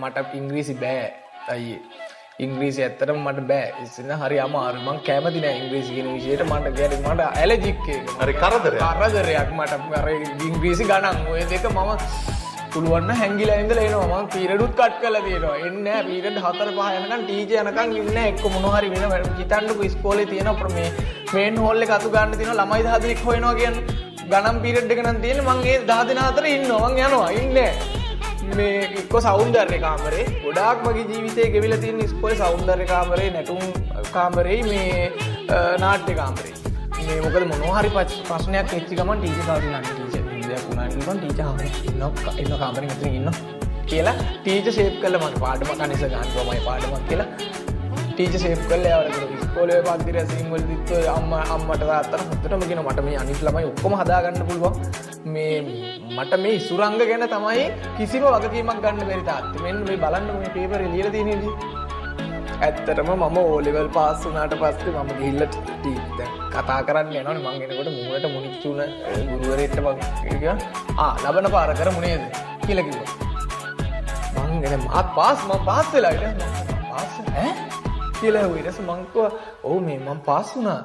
මට ඉංග්‍රීසි බෑ අයියේ. ඉංග්‍රීසි ඇත්තටම මට බෑ. ඉතින් හරි අමාරු. මං කැමති නෑ ඉංග්‍රීසි කියන විෂයට. මට ඇලර්ජික් එක. හරි කරදරයක් මට අර ඉංග්‍රීසි ගණන් ඔය දෙක මම පුළුවන් නම් හැංගිලා ඉඳලා එනවා. මම පීරියඩ්ුත් කට් කරලා තියෙනවා. එන්නේ නෑ පීරියඩ් 4-5 යනකම් ටීචර් යනකම් ඉන්නේ නෑ. එක්ක මොනවා හරි වෙන හිතන්නකෝ ඉස්කෝලේ තියෙන මේ මේන් හෝල් එක අතු ගන්න තියෙනවා. ළමයි 10 දෙනෙක් හොයනවා කියන්නේ. ගණන් පීරියඩ් එක නම් තියෙන්නේ මං ඒ 10 දෙනා අතර ඉන්නවා. මං යනවා. ඉන්නේ මේ එක්ක සෞන්දර්ය කාමරේ ගොඩාක් මගේ ජීවිතේ ගෙවිලා තියෙන ඉස්කෝලේ සෞන්දර්ය කාමරේ නැටුම් කාමරේ මේ නාට්‍ය කාමරේ මේ මොකද මොනවා හරි ප්‍රශ්නයක් වෙච්ච ගමන් ටීචර් කාගෙන් අන්න ටීචර් ඉන්දියා වුණා නිකන් ටීචර් ආවම ඉන්න කාමරේ මෙතන ඉන්නවා කියලා ටීචර් ෂේප් කළා මට පාඩම කනිස ගන්නවා මම පාඩමක් කියලා ටීචර් ෂේප් කළා යාවල ඉස්කෝලේ පන්ති රැසීම් වලදීත් අම්මට තාත්තට හොඳටම කියනවා මට මේ අනිත් ළමයි ඔක්කොම හදා ගන්න පුළුවන් මේ මට මේ සුරංග ගැන තමයි කිසිම වගකීමක් ගන්න බැරි තාත්තේ. මෙන්න මේ බලන්න මේ පේපරේ ලියලා තියෙනේදී. ඇත්තටම මම O level පාස් වුණාට පස්සේ මම ගිහිල්ලා දැන් කතා කරන්න යනවනේ මං එනකොට මුවට මුනිච්චු උන ගුරුවරයෙක්ට මං කිව්වා ලබන පාර කරමු නේද කියලා කිව්වා. මං එනේ මාත් පාස් වෙලා ඉතින් පාස් ඈ කියලා ඊට පස්සේ මං කිව්වා ඔව් මේ මං පාස් වුණා.